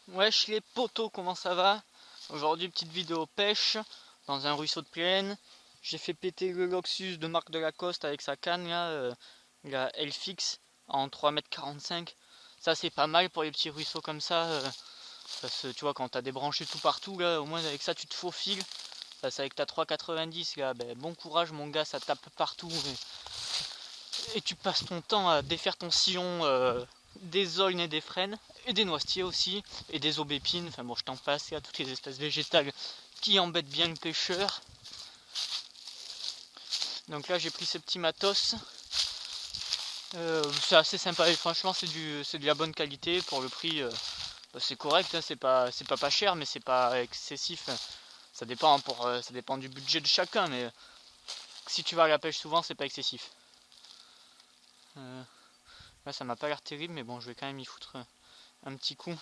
Wesh les potos, comment ça va? Aujourd'hui petite vidéo pêche dans un ruisseau de plaine. J'ai fait péter le Loxus de marque de Lacoste avec sa canne là, la L-Fix en 3,45 m. Ça c'est pas mal pour les petits ruisseaux comme ça, parce que tu vois quand t'as des branchées tout partout là, au moins avec ça tu te faufiles. Parce qu'avec ta 3,90 là, ben, bon courage mon gars, ça tape partout et tu passes ton temps à défaire ton sillon des aulnes et des frênes, et des noisetiers aussi, et des aubépines, enfin bon je t'en passe, il y a toutes les espèces végétales qui embêtent bien le pêcheur. Donc là j'ai pris ce petit matos, c'est assez sympa et franchement c'est de la bonne qualité pour le prix, c'est correct, hein, c'est pas cher mais c'est pas excessif, ça dépend, ça dépend du budget de chacun, mais si tu vas à la pêche souvent c'est pas excessif. Là ça m'a pas l'air terrible mais bon je vais quand même y foutre un petit coup.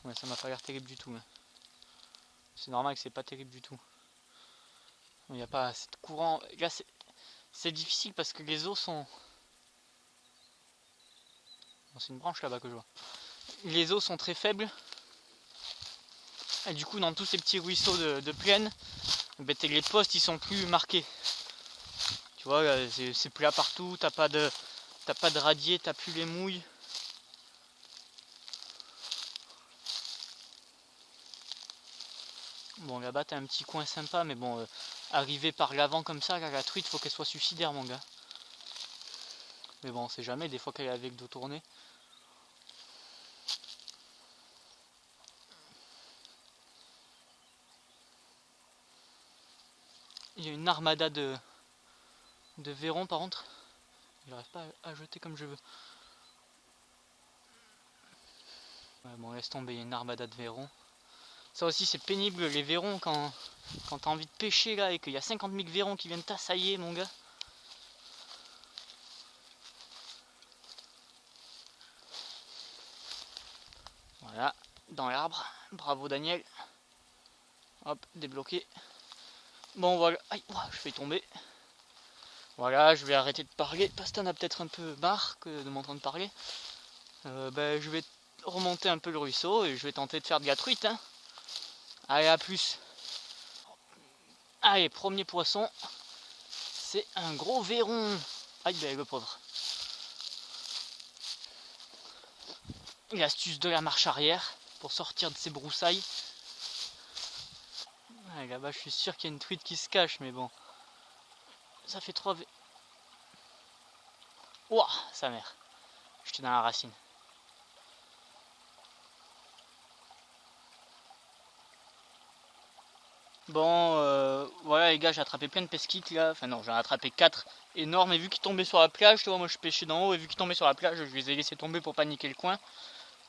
Ouais, ça m'a pas l'air terrible du tout. Hein. C'est normal que c'est pas terrible du tout. Il n'y a pas assez de courant. Là, c'est difficile parce que les eaux sont. Bon, c'est une branche là-bas que je vois. Les eaux sont très faibles. Et du coup, dans tous ces petits ruisseaux de plaine, ben, les postes ils sont plus marqués. Tu vois, c'est plat partout. T'as pas de radier, t'as plus les mouilles. Bon, là-bas, t'as un petit coin sympa, mais bon, arriver par l'avant comme ça, là, la truite, faut qu'elle soit suicidaire, mon gars. Mais bon, on sait jamais, des fois qu'elle est avec dos tourné. Il y a une armada de verrons par contre. J'arrive pas à jeter comme je veux. Ouais, bon, laisse tomber, il y a une armada de verrons. Ça aussi, c'est pénible les verrons quand t'as envie de pêcher là et qu'il y a 50 000 verrons qui viennent t'assailler, mon gars. Voilà, dans l'arbre. Bravo Daniel. Hop, débloqué. Bon, voilà. Aïe, je fais tomber. Voilà, je vais arrêter de parler parce que t'en as peut-être un peu marre de m'entendre parler. Ben, je vais remonter un peu le ruisseau et je vais tenter de faire de la truite. Hein. Allez, à plus. Allez, premier poisson. C'est un gros verron. Aïe, ben, le pauvre. L'astuce de la marche arrière pour sortir de ces broussailles. Ah, là-bas, je suis sûr qu'il y a une truite qui se cache, mais bon. Ça fait 3 V. Ouah, sa mère. J'étais dans la racine. Bon, voilà les gars, j'ai attrapé plein de pesquites là. Enfin non, j'en ai attrapé 4 énormes. Et vu qu'ils tombaient sur la plage, tu vois, moi je pêchais d'en haut. Et vu qu'ils tombaient sur la plage, je les ai laissés tomber pour paniquer le coin.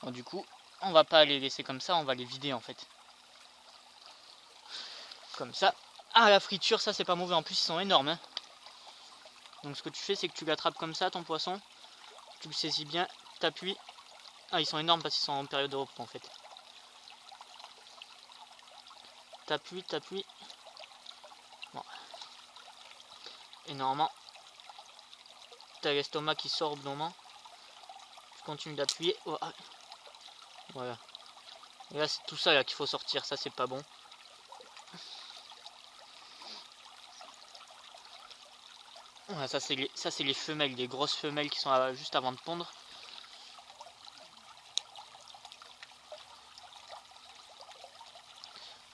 Donc du coup, on va pas les laisser comme ça, on va les vider en fait. Comme ça. Ah, la friture, ça c'est pas mauvais. En plus, ils sont énormes. Hein. Donc ce que tu fais, c'est que tu l'attrapes comme ça, ton poisson. Tu le saisis bien, t'appuies. Ah, ils sont énormes parce qu'ils sont en période de repos en fait. T'appuies. Bon. Et normalement, t'as l'estomac qui sort au bon moment. Tu continues d'appuyer. Oh, ah. Voilà. Et là, c'est tout ça là qu'il faut sortir. Ça, c'est pas bon. Voilà, ça, c'est les femelles, les grosses femelles qui sont juste avant de pondre.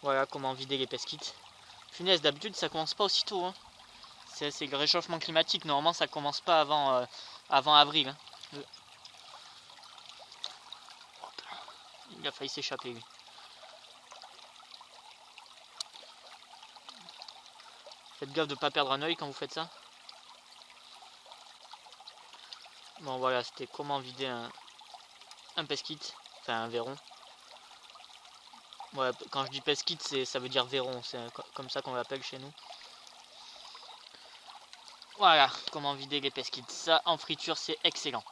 Voilà comment vider les pesquites. Punaise, d'habitude, ça commence pas aussitôt. Hein. C'est le réchauffement climatique. Normalement, ça commence pas avant avril. Hein. Il a failli s'échapper, lui. Faites gaffe de pas perdre un œil quand vous faites ça. Bon, voilà, c'était comment vider un pesquite. Enfin, un verron. Ouais, quand je dis pesquite, ça veut dire verron. C'est comme ça qu'on l'appelle chez nous. Voilà, comment vider les pesquites. Ça, en friture, c'est excellent.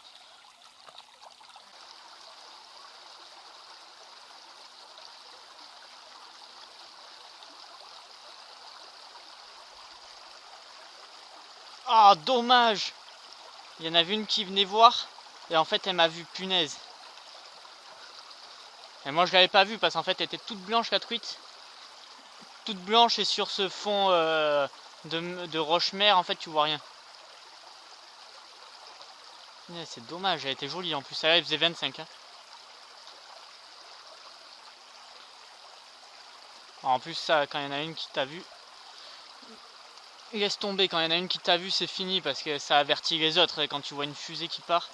Ah, dommage! Il y en avait une qui venait voir et en fait elle m'a vu, punaise. Et moi je l'avais pas vue parce qu'en fait elle était toute blanche la truite. Toute blanche et sur ce fond de roche-mer en fait tu vois rien. C'est dommage, elle était jolie en plus, elle faisait 25 hein. En plus ça, quand il y en a une qui t'a vu, laisse tomber, quand il y en a une qui t'a vu c'est fini parce que ça avertit les autres et quand tu vois une fusée qui part.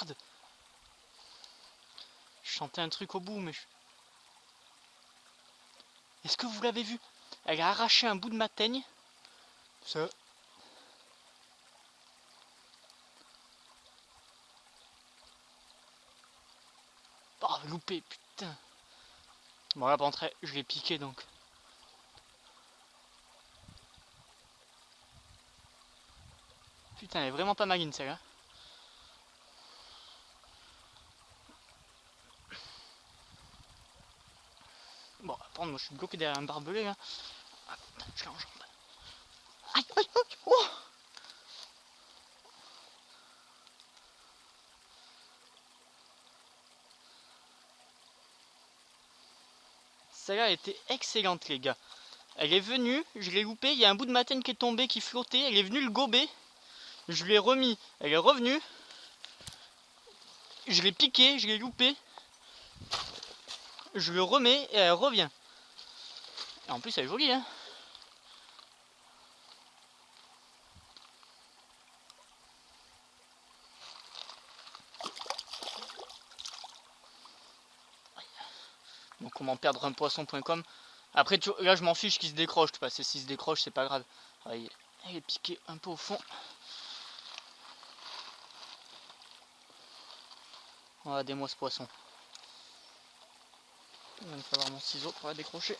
Merde! Je chantais un truc au bout mais... Est-ce que vous l'avez vu? Elle a arraché un bout de ma teigne. Ça... Oh, loupé, putain. Bon là, par contre, je l'ai piqué donc. Putain, elle est vraiment pas maligne celle-là. Bon, par contre, moi je suis bloqué derrière un barbelé là. Ah, putain, je l'ai en jambe. Aïe, aïe, aïe, oh! Celle-là était excellente les gars. Elle est venue, je l'ai loupé, il y a un bout de ma teigne qui est tombé, qui flottait, elle est venue le gober. Je l'ai remis, elle est revenue. Je l'ai piqué, je l'ai loupé. Je le remets et elle revient. Et en plus elle est jolie hein. Donc comment perdre un poisson.com. Après là je m'en fiche qu'il se décroche, parce que s'il se décroche c'est pas grave. Elle est piquée un peu au fond. Regardez-moi ce poisson. Il va me falloir mon ciseau pour la décrocher.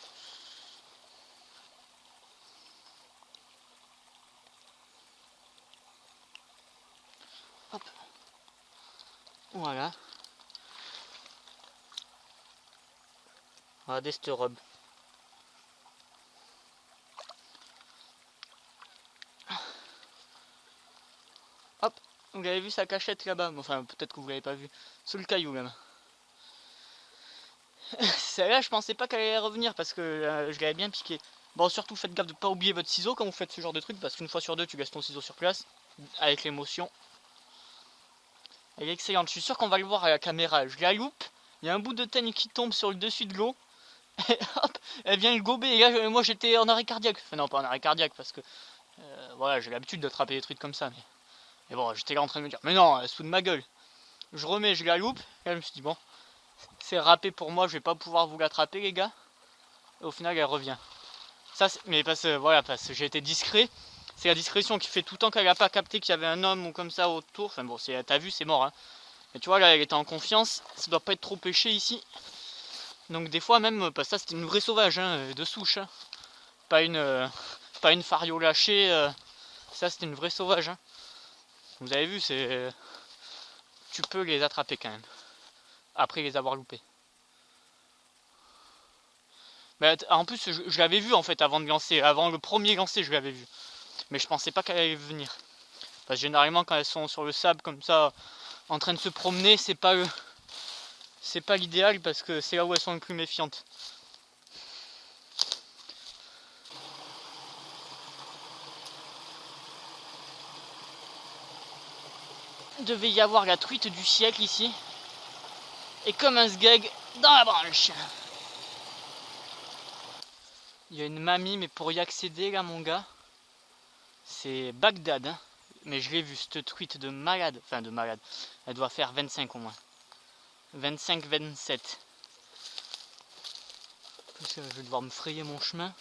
Hop. Voilà. Regardez cette robe. Hop. Vous avez vu sa cachette là-bas. Enfin peut-être que vous l'avez pas vu. Sous le caillou là-bas. Celle-là je pensais pas qu'elle allait revenir parce que je l'avais bien piqué. Bon surtout faites gaffe de pas oublier votre ciseau quand vous faites ce genre de truc. Parce qu'une fois sur deux tu laisses ton ciseau sur place. Avec l'émotion. Elle est excellente, je suis sûr qu'on va le voir à la caméra. Je la loupe, il y a un bout de teigne qui tombe sur le dessus de l'eau. Et hop, elle vient le gober. Et là, moi j'étais en arrêt cardiaque. Enfin non, pas en arrêt cardiaque parce que voilà, j'ai l'habitude d'attraper des trucs comme ça. Mais bon, j'étais là en train de me dire, mais non, elle se fout de ma gueule. Je remets, je la loupe. Et là, je me suis dit, bon, c'est râpé pour moi, je vais pas pouvoir vous l'attraper les gars. Et au final, elle revient. Ça, mais parce que voilà, parce que j'ai été discret. C'est la discrétion qui fait tout le temps qu'elle n'a pas capté qu'il y avait un homme ou comme ça autour. Enfin bon, t'as vu, c'est mort. Hein. Mais tu vois, là, elle était en confiance. Ça doit pas être trop pêché ici. Donc des fois même, parce que ça c'était une vraie sauvage, hein, de souche. Hein. Pas une fario lâchée. Ça c'était une vraie sauvage. Hein. Vous avez vu, tu peux les attraper quand même. Après les avoir loupés. Mais en plus, je l'avais vu en fait avant de lancer. Avant le premier lancer, je l'avais vu. Mais je pensais pas qu'elle allait venir. Parce que généralement, quand elles sont sur le sable comme ça, en train de se promener, c'est pas l'idéal parce que c'est là où elles sont les plus méfiantes. Il devait y avoir la truite du siècle ici. Et comme un sgeg dans la branche. Il y a une mamie, mais pour y accéder là mon gars, c'est Bagdad. Hein. Mais je l'ai vu, cette truite de malade. Enfin de malade. Elle doit faire 25 au moins. 25-27. Je vais devoir me frayer mon chemin.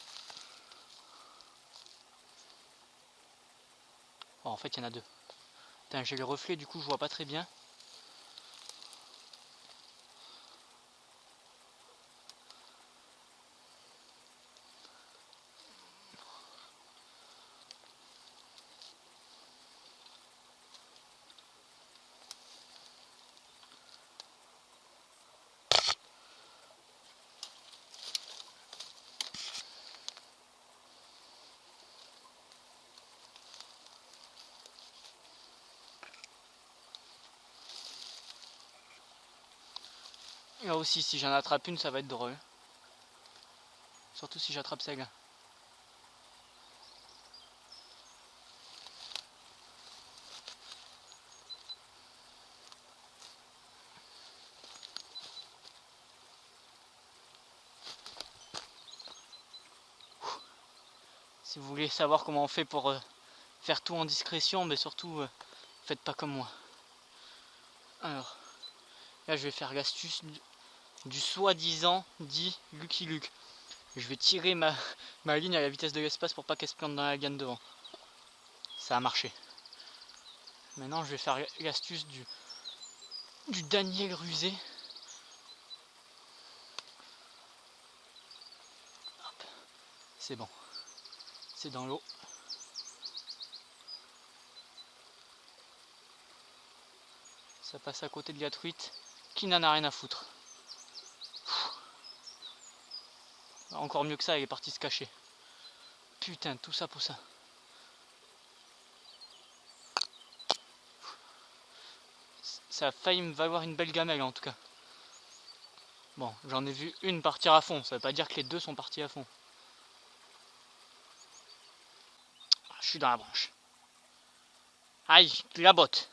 Oh, en fait, il y en a deux. Putain, j'ai le reflet, du coup, je vois pas très bien. Là aussi, si j'en attrape une, ça va être drôle. Surtout si j'attrape celle-là. Si vous voulez savoir comment on fait pour faire tout en discrétion, mais surtout, faites pas comme moi. Alors, là je vais faire l'astuce du soi-disant dit Lucky Luke. Je vais tirer ma ligne à la vitesse de l'espace pour pas qu'elle se plante dans la gaine devant. Ça a marché. Maintenant je vais faire l'astuce du Daniel rusé. C'est bon. C'est dans l'eau. Ça passe à côté de la truite qui n'en a rien à foutre. Encore mieux que ça, elle est partie se cacher. Putain, tout ça pour ça. Ça a failli me valoir une belle gamelle en tout cas. Bon, j'en ai vu une partir à fond, ça veut pas dire que les deux sont partis à fond. Je suis dans la branche. Aïe, la botte.